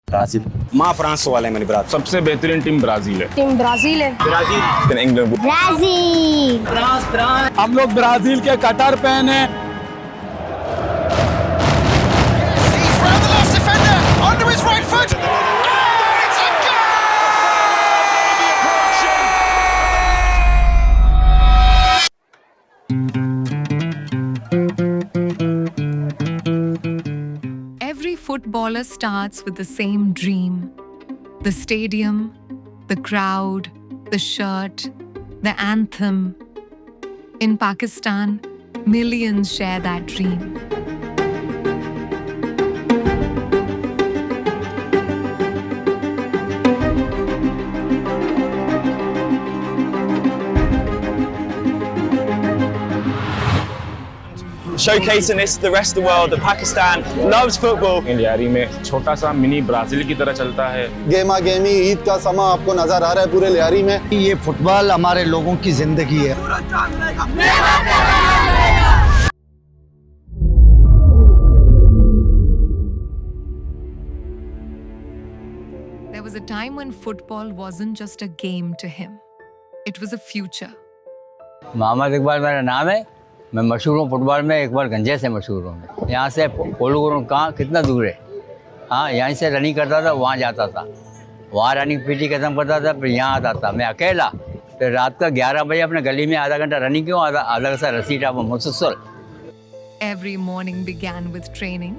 Brazil. माँ France वाले मेरी बात। सबसे बेहतरीन टीम ब्राजील है। टीम ब्राजील है। ब्राजील। इंग्लैंड। ब्राजील। फ्रांस। हम लोग ब्राजील के कटर फैन हैं। Every footballer starts with the same dream. The stadium, the crowd, the shirt, the anthem. In Pakistan, millions share that dream. Showcasing this to the rest of the world that Pakistan loves football. Lyari में छोटा सा mini Brazil की तरह चलता है। गेमा गेमी ईद का समा आपको नजर आ रहा है पूरे लियारी में। ये फुटबॉल हमारे लोगों की जिंदगी है। There was a time when football wasn't just a game to him. It was a future. Mohammad Iqbal मेरा नाम है। मैं मशहूर हूँ फुटबॉल में, इकबाल गंजे से मशहूर हूँ। यहाँ से पोलो ग्राउंड कहाँ कितना दूर है? हाँ, यहीं से रनिंग करता था, वहाँ जाता था, वहाँ रनिंग पीटी खत्म करता था, फिर यहाँ आता था मैं अकेला। फिर रात का 11 बजे अपने गली में आधा घंटा रनिंग क्यों, आधा सा रस्सी टापा मुसलसल। Every morning began with training,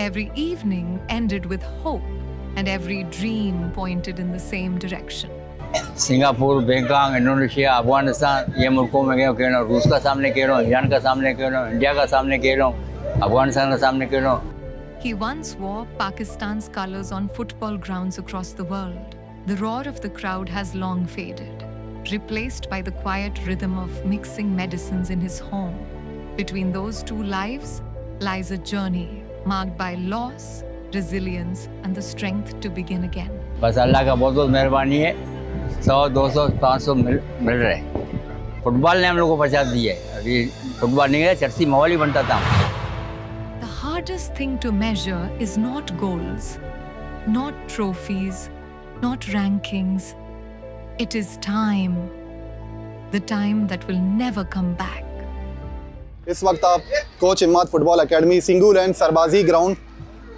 every evening ended with hope, and every dream pointed in the same direction. Singapore, Bangkok, Indonesia, Afghanistan, ये मुल्कों में गए, खेल रहा हूँ। रूस का सामने खेल रहा हूँ, ईरान का सामने खेल रहा हूँ, इंडिया का सामने खेल रहा हूँ, अफगानिस्तान का सामने खेल रहा हूँ। He once wore Pakistan's colors on football grounds across the world. The roar of the crowd has long faded, replaced by the quiet rhythm of mixing medicines in his home. Between those two lives lies a journey marked by loss, resilience, and the strength to begin again. बस अल्लाह का बहुत बहुत मेहरबानी है। 100, 200, 500 मिल रहे। Football ने हम लोग को पहुँचा दी है। अभी फुटबॉल नहीं है, चर्ची माहौल ही बनता था। The hardest thing to measure is not goals, not trophies, not rankings. It is time. The time that will never come back. इस वक्त आप कोच हिम्मत फुटबॉल एकेडमी सिंगू लैंड Sarbazi ground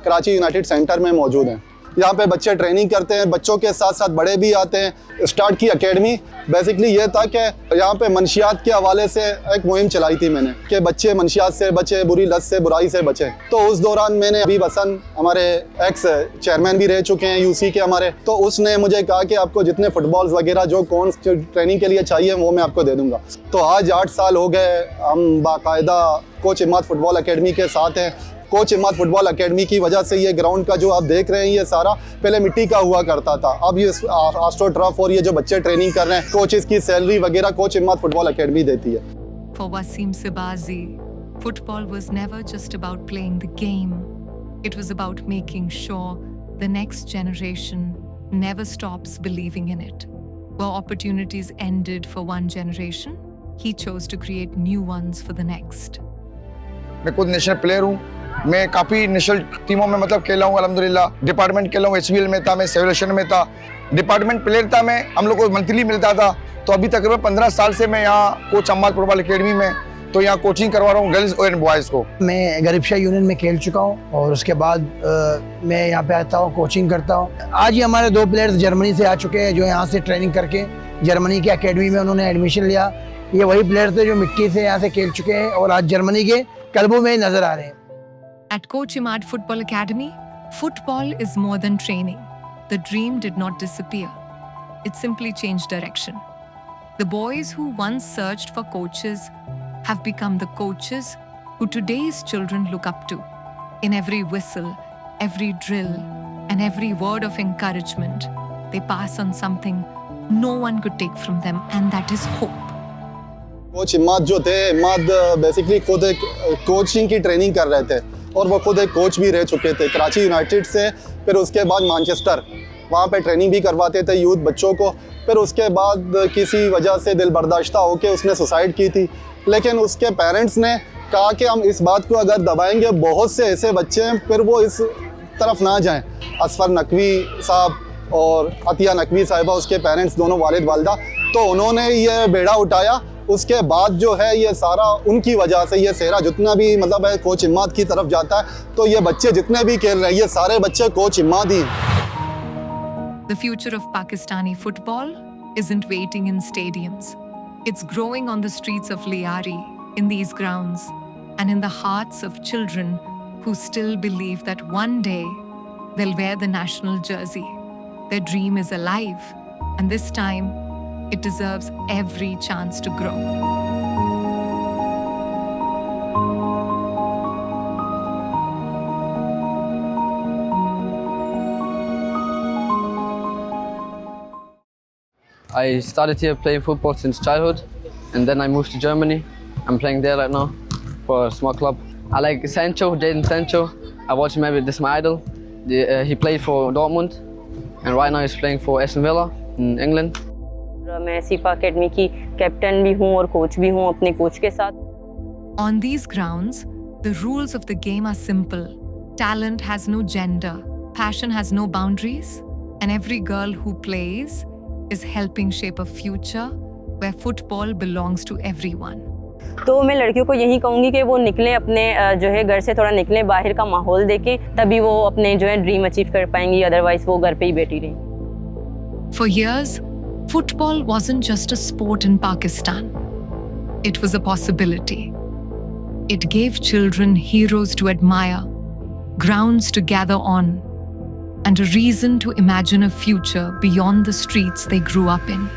Karachi united centre में मौजूद हैं। यहाँ पे बच्चे ट्रेनिंग करते हैं, बच्चों के साथ साथ बड़े भी आते हैं। स्टार्ट की एकेडमी बेसिकली ये था कि यहाँ पे मंशियात के हवाले से एक मुहिम चलाई थी मैंने कि बच्चे मंशियात से बचे, बुरी लत से, बुराई से बचे। तो उस दौरान मैंने अभी हसन हमारे एक्स चेयरमैन भी रह चुके हैं यूसी के हमारे, तो उसने मुझे कहा कि आपको जितने फुटबॉल्स वगैरह जो कौन ट्रेनिंग के लिए चाहिए वो मैं आपको दे दूँगा। तो आज 8 साल हो गए हम बाकायदा कोच हिम्मत फुटबॉल एकेडमी के साथ हैं। कोच हिम्मत फुटबॉल एकेडमी की वजह से ये ग्राउंड का जो आप देख रहे हैं ये सारा पहले मिट्टी का हुआ करता था, अब ये आस्ट्रो टर्फ और ये जो बच्चे ट्रेनिंग कर रहे हैं, कोचेस की सैलरी वगैरह कोच हिम्मत फुटबॉल एकेडमी देती है। For Wasim Sibazi, football was never just about playing the game. It was about making sure the next generation never stops believing in it. Where opportunities ended for one generation, he chose to create new ones for the next. मैं खुद national player हूँ। मैं काफ़ी national टीमों में मतलब खेला हूँ अल्हम्दुलिल्लाह। डिपार्टमेंट खेला हूँ, HBL में था, मैं सेवलेशन में था, डिपार्टमेंट प्लेयर था मैं। हम लोग को मंथली मिलता था। तो अभी तकरीबन 15 साल से मैं यहाँ कोच हिम्मत फुटबॉल एकेडमी में तो यहाँ कोचिंग करवा रहा हूँ गर्ल्स और बॉयज़ को। मैं गरीब शाह यूनियन में खेल चुका हूँ और उसके बाद मैं यहाँ पे आता हूँ, कोचिंग करता हूँ। आज ही हमारे 2 प्लेयर्स जर्मनी से आ चुके हैं जो यहाँ से ट्रेनिंग करके जर्मनी की एकेडमी में उन्होंने एडमिशन लिया। ये वही प्लेयर थे जो मिट्टी से यहाँ से खेल चुके हैं और आज जर्मनी के क्लबों में नजर आ रहे हैं। At Coach Imad Football Academy, football is more than training. The dream did not disappear. It simply changed direction. The boys who once searched for coaches have become the coaches who today's children look up to. In every whistle, every drill, and every word of encouragement, they pass on something no one could take from them, and that is hope. Coach हिम्मत जो थे, हिम्मत basically खुद एक coaching की training कर रहे थे और वो खुद एक कोच भी रह चुके थे कराची यूनाइटेड से। फिर उसके बाद मैनचेस्टर वहाँ पे ट्रेनिंग भी करवाते थे यूथ बच्चों को। फिर उसके बाद किसी वजह से दिल बर्दाश्ता होकर उसने सुसाइड की थी, लेकिन उसके पेरेंट्स ने कहा कि हम इस बात को अगर दबाएंगे बहुत से ऐसे बच्चे हैं फिर वो इस तरफ ना जाएं। असफर नकवी साहब और अतिया नकवी साहिबा, उसके पेरेंट्स दोनों वालिद वालदा, तो उन्होंने ये बेड़ा उठाया। उसके बाद जो है ये सारा उनकी वजह से ये सेहरा जितना भी मतलब है कोच इम्माद की तरफ जाता है। तो ये बच्चे जितने भी खेल रहे हैं ये सारे बच्चे कोच इम्माद ही हैं। The future of Pakistani football isn't waiting in stadiums. It's growing on the streets of Liari, in these grounds, and in the hearts of children who still believe that one day they'll wear the national jersey. Their dream is alive, and this time it deserves every chance to grow. I started here playing football since childhood, and then I moved to Germany. I'm playing there right now for a small club. I like Sancho, Jadon Sancho. I watch him every day. This is my idol. He played for Dortmund, and right now he's playing for Aston Villa in England. मैं सिफा academy की captain भी हूँ और coach भी हूँ अपने coach के साथ। On these grounds, the rules of the game are simple. Talent has no gender, passion has no boundaries, and every girl who plays is helping shape a future where football belongs to everyone. तो मैं लड़कियों को यही कहूँगी कि वो निकलें, अपने जो है घर से थोड़ा निकलें, बाहर का माहौल देखें, तभी वो अपने जो है ड्रीम अचीव कर पाएंगी, अदरवाइज वो घर पे ही बैठी रहेंगी। For years, football wasn't just a sport in Pakistan. It was a possibility. It gave children heroes to admire, grounds to gather on, and a reason to imagine a future beyond the streets they grew up in.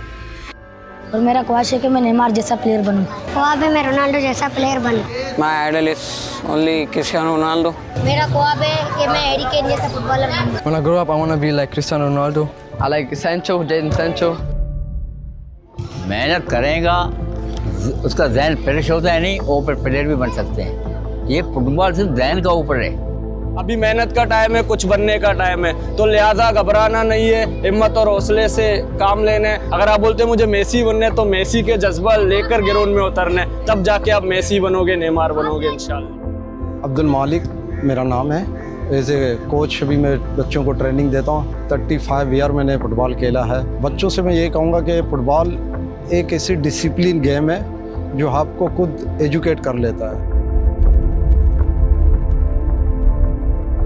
और मेरा ख्वाहिश है कि मैं Neymar जैसा player बनूं। ख्वाब है मैं रोनाल्डो जैसा player बनूं। My idol is only Cristiano Ronaldo. मेरा ख्वाब है कि मैं हैरी केन जैसा footballer बनूं। When I grow up, I want to be like Cristiano Ronaldo. I like Sancho, Jadon Sancho. मेहनत करेगा उसका ज़हन फ्रेश होता है, नहीं ऊपर प्लेयर भी बन सकते हैं। ये फुटबॉल सिर्फ ज़हन का ऊपर है। अभी मेहनत का टाइम है, कुछ बनने का टाइम है, तो लिहाजा घबराना नहीं है, हिम्मत और हौसले से काम लेने। अगर आप बोलते हैं मुझे मेसी बनने, तो मेसी के जज्बा लेकर ग्राउंड में उतरने, तब जाके आप मेसी बनोगे, नेमार बनोगे इंशाल्लाह। अब्दुल मालिक मेरा नाम है। एज ए कोच भी मैं बच्चों को ट्रेनिंग देता हूँ। 35 ईयर मैंने फुटबॉल खेला है। बच्चों से मैं ये कहूँगा कि फुटबॉल एक ऐसी डिसिप्लिन गेम है जो आपको खुद एजुकेट कर लेता है।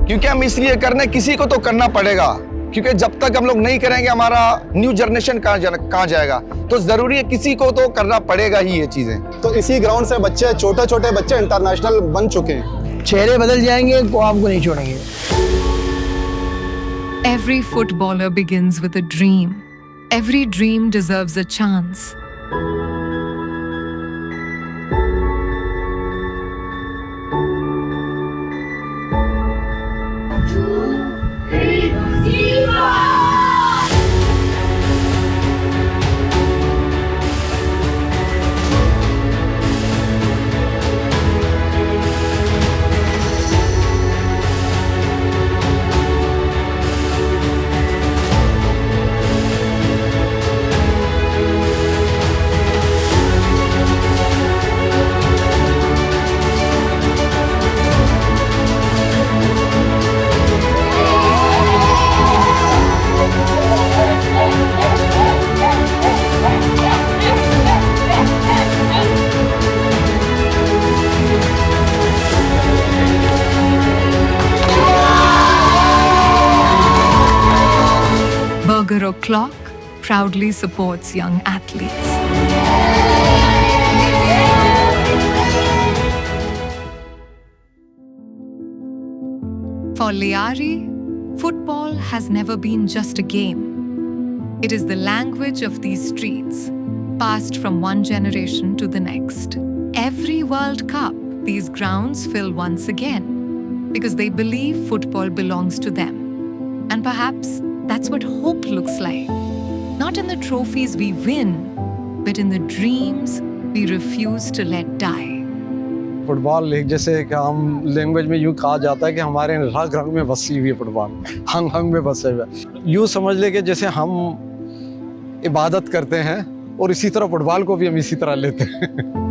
क्योंकि हम इसलिए करने, किसी को तो करना पड़ेगा, क्योंकि जब तक हम लोग नहीं करेंगे हमारा न्यू जनरेशन कहाँ जाएगा। तो जरूरी है किसी को तो करना पड़ेगा ही ये चीजें। तो इसी ग्राउंड से बच्चे, छोटे छोटे बच्चे इंटरनेशनल बन चुके हैं। चेहरे बदल जाएंगे तो आपको नहीं छोड़ेंगे। Every footballer begins with a dream. Every dream deserves a chance. Burger O'Clock proudly supports young athletes. For Liari, football has never been just a game. It is the language of these streets, passed from one generation to the next. Every World Cup, these grounds fill once again because they believe football belongs to them. And perhaps that's what hope looks like. Not in the trophies we win, but in the dreams we refuse to let die. Football एक जैसे कि हम language में यूँ कहा जाता है कि हमारे रग रग में बसी हुई है फुटबॉल, हंग हंग में बसे हुए। यूँ समझ ले कि जैसे हम इबादत करते हैं और इसी तरह फुटबॉल को भी हम इसी तरह लेते हैं।